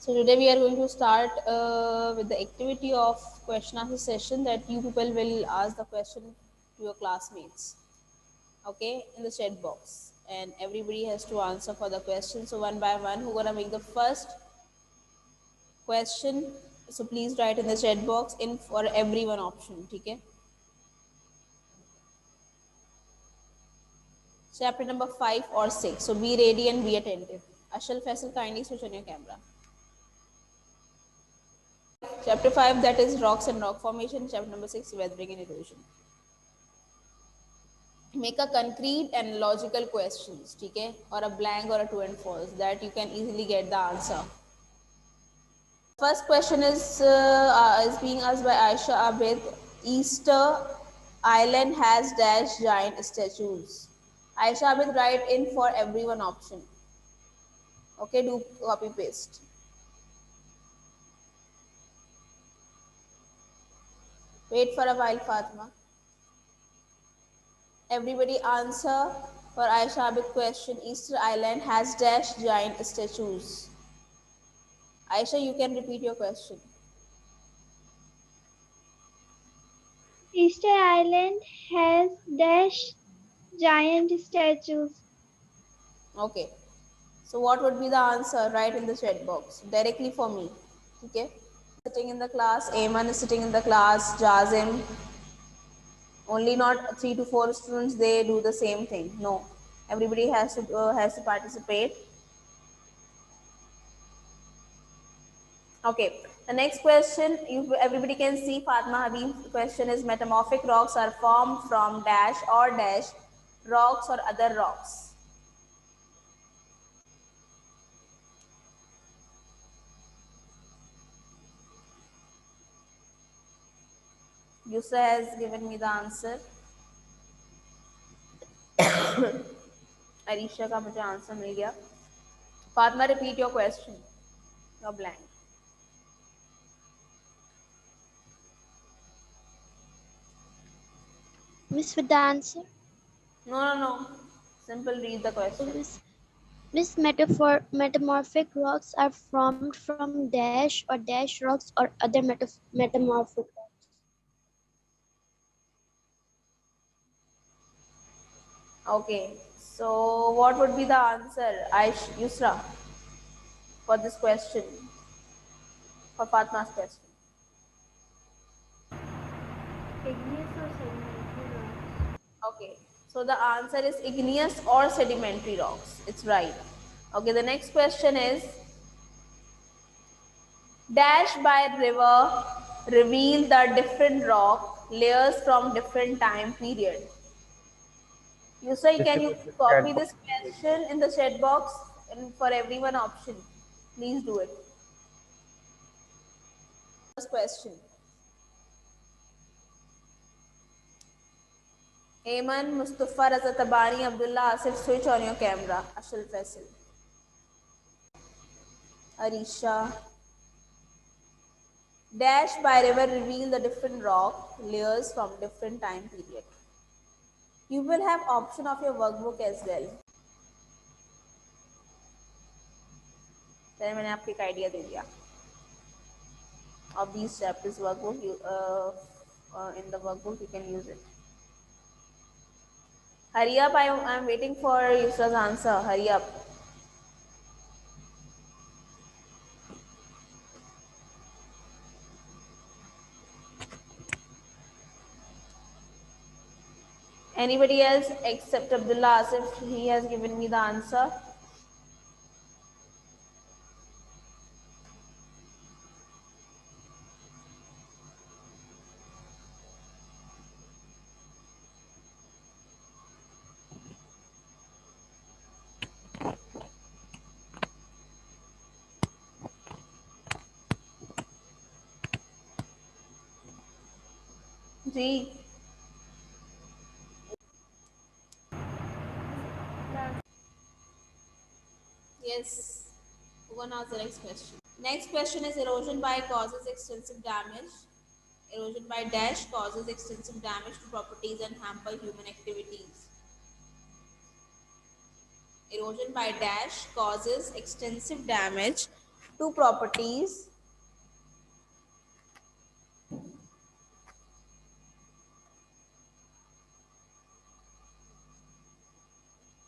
So today we are going to start with the activity of question answer session that you people will ask the question to your classmates, okay, in the chat box, and everybody has to answer for the question. So one by one, who gonna make the first question? So please write in the chat box in for everyone option, okay? Chapter number 5 or 6. So be ready and be attentive. Ashal Faisal, kindly switch on your camera. Chapter 5, that is rocks and rock formation. Chapter number 6, weathering and erosion. Make a concrete and logical questions, okay, or a blank or a true and false that you can easily get the answer. First question is being asked by Aisha Abid. Easter Island has dash giant statues. Aisha Abid, write in for everyone option. Okay, do copy paste. Wait for a while, Fatima. Everybody answer for Aisha Abid question. Easter Island has dash giant statues. Aisha, you can repeat your question. Easter Island has dash giant statues. Okay. So what would be the answer? Write in the chat box directly for me. Okay. Sitting in the class. Ayman is sitting in the class. Jazim. Only not 3 to 4 students. They do the same thing. No. Everybody has to participate. Okay. The next question, everybody can see Fatma Habib's question is metamorphic rocks are formed from dash or dash rocks or other rocks. Yusra has given me the answer. Arisha का मुझे answer मिल गया. Fatma, repeat your question. You're blank. Miss with the answer. No, no, no. Simple read the So question. Miss metamorphic rocks are formed from dash or dash rocks or other metamorphic rocks. Okay. So what would be the answer, Yusra, for this question, for Fatma's question? Igneous or sedimentary rocks. Okay. So the answer is igneous or sedimentary rocks. It's right. Okay. The next question is dash by river reveal the different rock layers from different time period. Yusra, This can is you the copy chat box. this question in the chat box and for everyone option? Please do it. First question. Ayman, Mustafa, Raza Tabani, Abdullah, Asif, switch on your camera. Ashal Faisal. Arisha. Dash by river reveal the different rock layers from different time period. You will have option of your workbook as well. मैंने आपको एक idea दे दिया. Of these chapters workbook, in the workbook you can use it. Hurry up! I'm waiting for Yusra's answer. Hurry up. Anybody else except Abdullah Asif? He has given me the answer. जी. Yes. Who gonna ask the next question? Next question is erosion by causes extensive damage. Erosion by dash causes extensive damage to properties and hamper human activities. Erosion by dash causes extensive damage two properties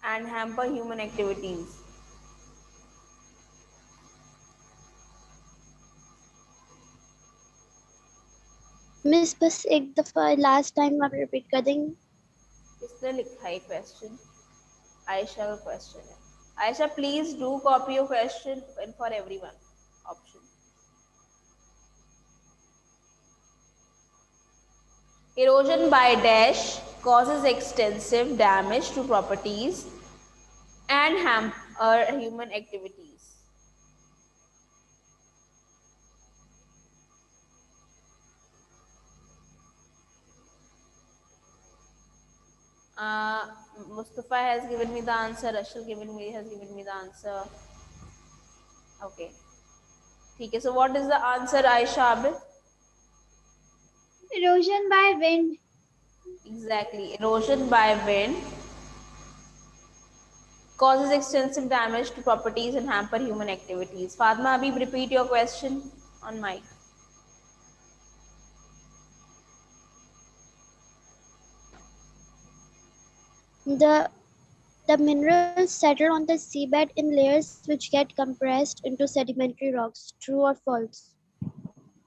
and hamper human activities. Miss बस एक दफा last time आप repeat कर देंगे. किसने लिखा है question? Ayesha का क्वेश्चन है. Ayesha, please do copy your question for everyone. Option. Erosion by dash causes extensive damage to properties and hamper human activities. Uh, Mustafa has given me the answer. Rashal has given me the answer. Okay. Okay. So what is the answer, Aisha Abid? Erosion by wind. Exactly. Erosion by wind causes extensive damage to properties and hamper human activities. Fatma Habib, repeat your question on mic. The minerals settle on the seabed in layers which get compressed into sedimentary rocks. True or false?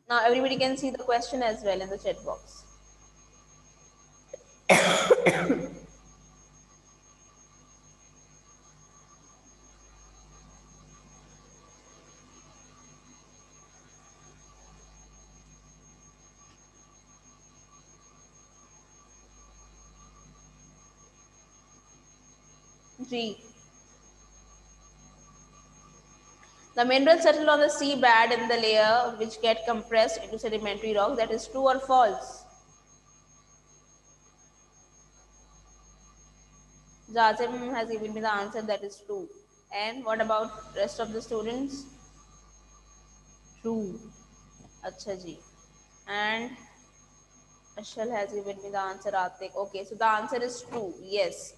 Now everybody can see the question as well in the chat box. G. The minerals settle on the seabed in the layer which get compressed into sedimentary rock. That is true or false? Jazim has given me the answer, that is true. And what about rest of the students? True. Acha ji. And Ashal has given me the answer, Atik. Okay, so the answer is true. Yes.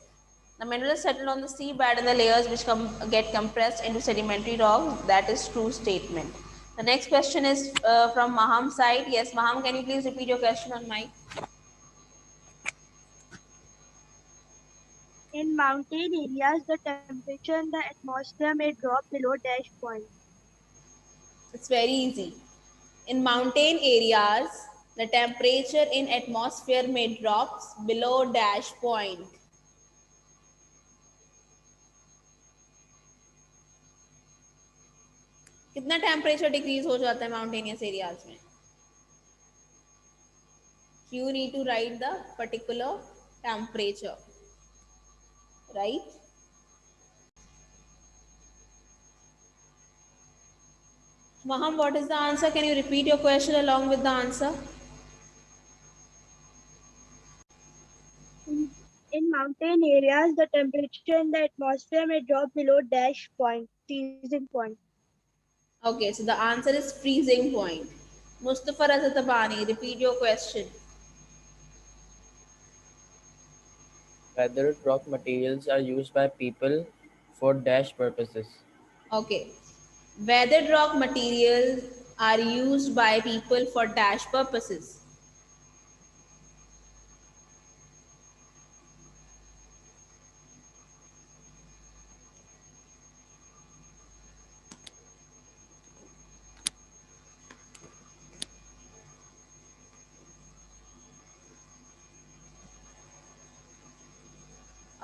The minerals settle on the seabed in the layers which get compressed into sedimentary rock. That is true statement. The next question is from Maham's side. Yes, Maham, can you please repeat your question on mic? In mountain areas, the temperature in the atmosphere may drop below dash point. It's very easy. In mountain areas, the temperature in atmosphere may drop below dash point. कितना temperature decrease हो जाता है mountainous areas में? You need to write the particular temperature, right? Maham, what is the answer? Can you repeat your question along with the answer? In mountain areas, the temperature in the atmosphere may drop below dash point, freezing point. Okay, so the answer is freezing point. Mustafa Razatabani, repeat your question. Weathered rock materials are used by people for dash purposes. Okay. Weathered rock materials are used by people for dash purposes.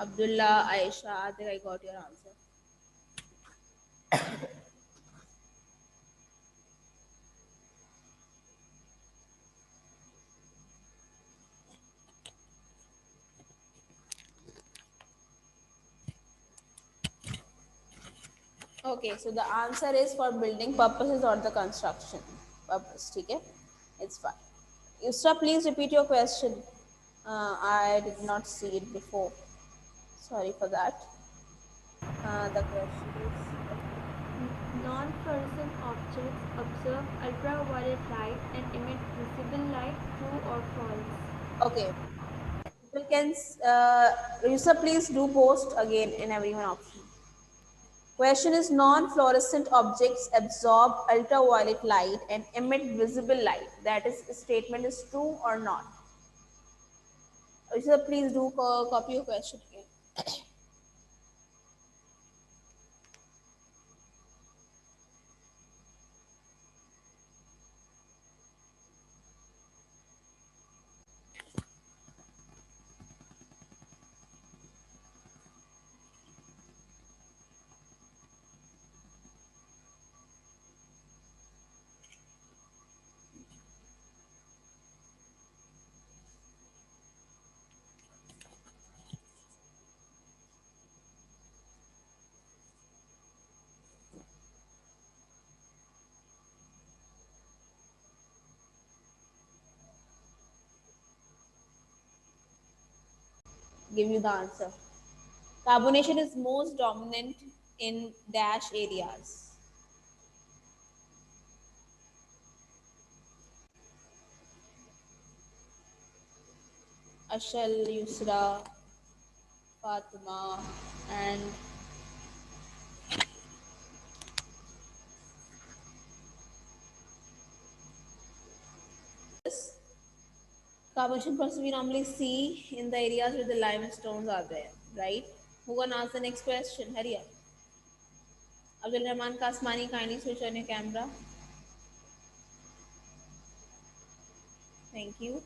Abdullah, Aisha, I think I got your answer. Okay, so the answer is for building purposes or the construction purpose. Okay, it's fine. Yusra, please repeat your question. I did not see it before. Sorry for that. The question is. Non-fluorescent objects absorb ultraviolet light and emit visible light. True or false? Okay. People can. Yusra, please do post again in everyone option. Question is non-fluorescent objects absorb ultraviolet light and emit visible light. That is, statement is true or not? Sir, please do copy your question again. Give you the answer. Carbonation is most dominant in dash areas. Ashal, Yusra, Fatima, and this carbonation process we normally see in the areas where the limestones are there, right? Who gonna ask the next question? Hurry up. Abdul Rahman Kasmani, kindly switch on your camera. Thank you.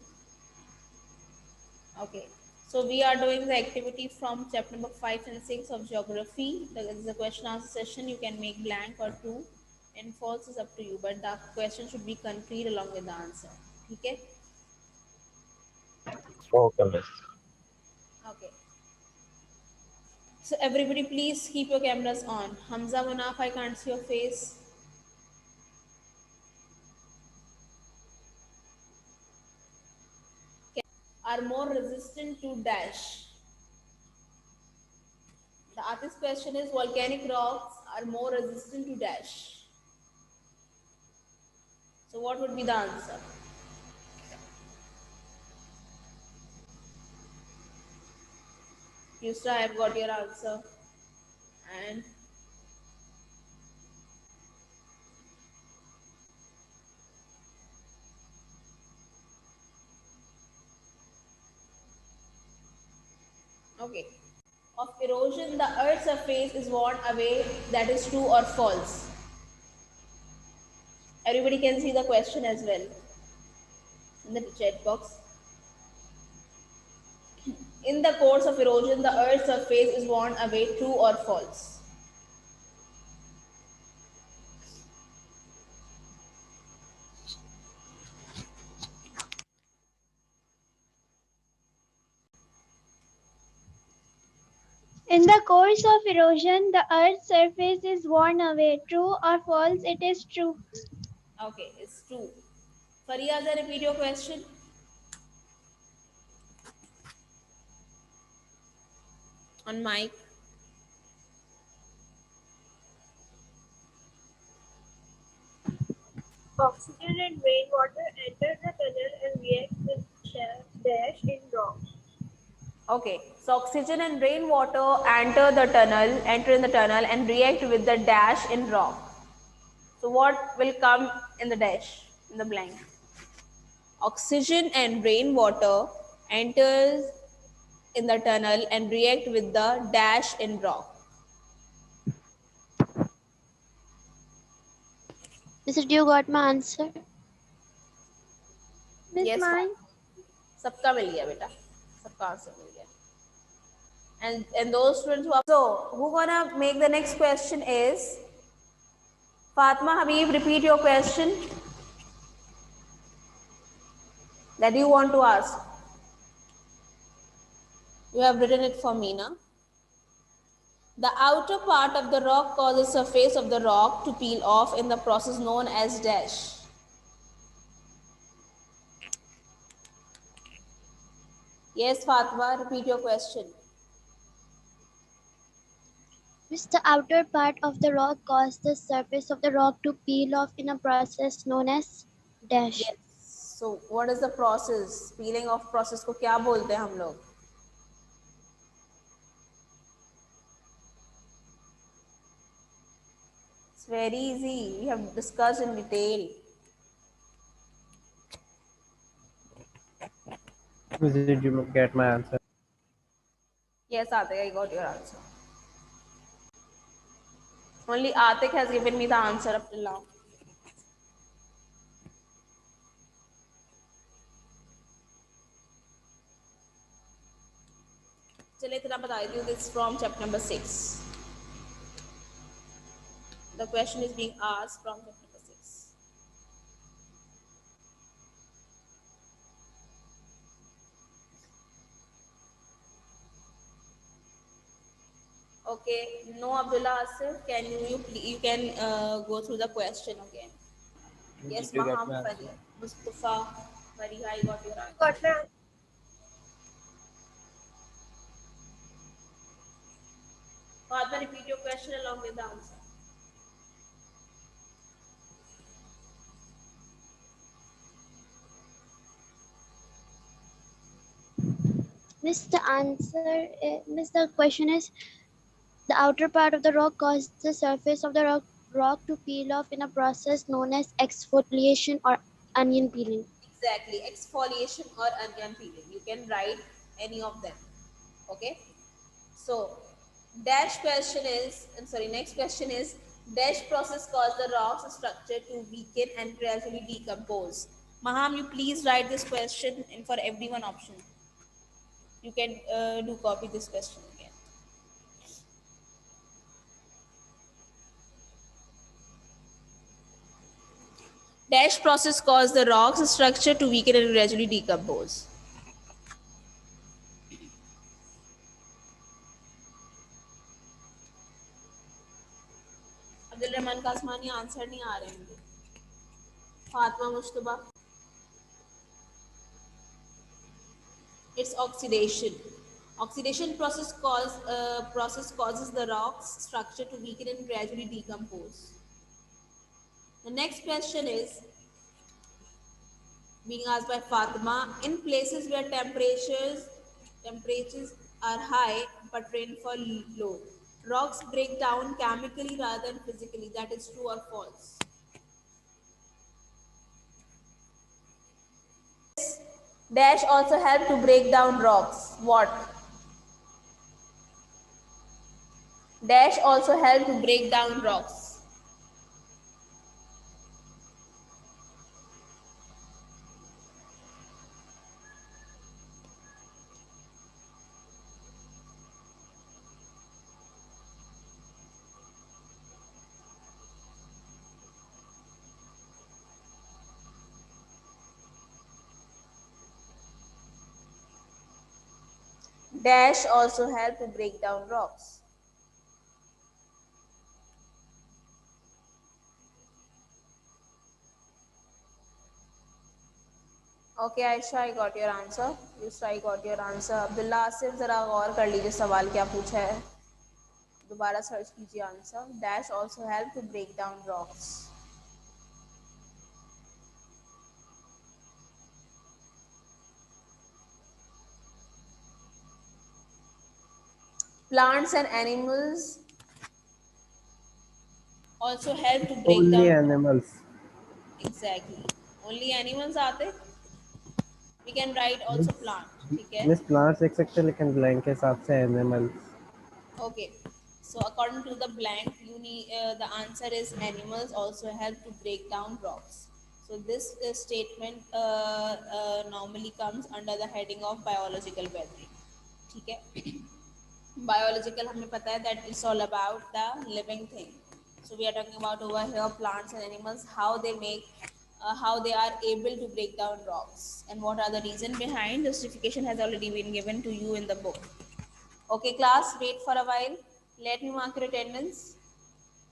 Okay. So we are doing the activity from chapter number 5 and 6 of geography. There is a question answer session. You can make blank or true and false is up to you. But the question should be concrete along with the answer. Okay? Okay, miss. Okay. So everybody please keep your cameras on. Hamza Munaf, I can't see your face. Are more resistant to dash. The artist question is volcanic rocks are more resistant to dash. So what would be the answer? Yusra, I have got your answer. And okay. Of erosion, the earth's surface is worn away. That is true or false? Everybody can see the question as well in the chat box. In the course of erosion, the earth's surface is worn away. True or false? In the course of erosion, the Earth's surface is worn away. True or false? It is true. Okay, it's true. Fariyaza, repeat your question. On mic. Oxygen and rainwater enter the tunnel and react with dash in rock. Okay, so oxygen and rainwater enter in the tunnel and react with the dash in rock. So what will come in the dash, in the blank? Oxygen and rainwater enters in the tunnel and react with the dash in rock. Mr. Do you got my answer? Miss Yes, mine. सबका मिल गया बेटा, सबका answer मिल गया. And those students who are so who gonna make the next question is Fatma Habib. Repeat your question that you want to ask. You have written it for me, na? The outer part of the rock causes the surface of the rock to peel off in the process known as dash. Yes, Fatma, repeat your question. Which the outer part of the rock causes the surface of the rock to peel off in a process known as dash. Yes. So, what is the process? Peeling off process को क्या बोलते हैं हम लोग? It's very easy. We have discussed in detail. Did you get my answer? Yes, Atik, I got your answer. Only Atik has given me the answer up till now. चलिए इतना बता देती हूँ. This is from chapter number 6. The question is being asked from chapter number 6. Okay, no Abdullah Asif, can you can go through the question again? Yes, Did you get Maham my Fari, answer? Mustafa, Fariha, I got your answer. Got my Fatma, repeat your question along with the answer. Miss, the answer, Miss, the question is the outer part of the rock causes the surface of the rock to peel off in a process known as exfoliation or onion peeling. Exactly, exfoliation or onion peeling. You can write any of them. Okay. So, dash question is, I'm sorry, next question is, dash process cause the rocks structure to weaken and gradually decompose. Maham, you please write this question and for everyone option. You can do copy this question again. Dash process cause the rocks structure to weaken and gradually decompose. Abdul Rahman Qasmani answer नहीं आ रहे हैं मुझे. Fatima Mushtaba. It's oxidation. Oxidation process causes the rock's structure to weaken and gradually decompose. The next question is being asked by Fatima. In places where temperatures are high but rainfall low, rocks break down chemically rather than physically. That is true or false? Dash also help to break down rocks. What? Dash also help to break down rocks. Dash also help to break down rocks. Okay, Aisha, I got your answer. Yes, I got your answer. Abdullah Asif जरा गौर कर लीजिए सवाल क्या पूछा है. दोबारा search कीजिए answer. Dash also help to break down rocks. Plants and animals also help to break Only down. animals. Exactly. Only animals आते. We can write also Miss plant. ठीक है. Miss plants लिख सकते हैं लेकिन blank के हिसाब से animals. Okay. So according to the blank, you need the answer is animals also help to break down rocks. So this statement normally comes under the heading of biological weathering. ठीक है. Biological हमें पता है that it's all about the living thing. So we are talking about over here plants and animals, how they are able to break down rocks and what are the reason behind. Justification has already been given to you in the book. Okay, class, wait for a while. Let me mark your attendance.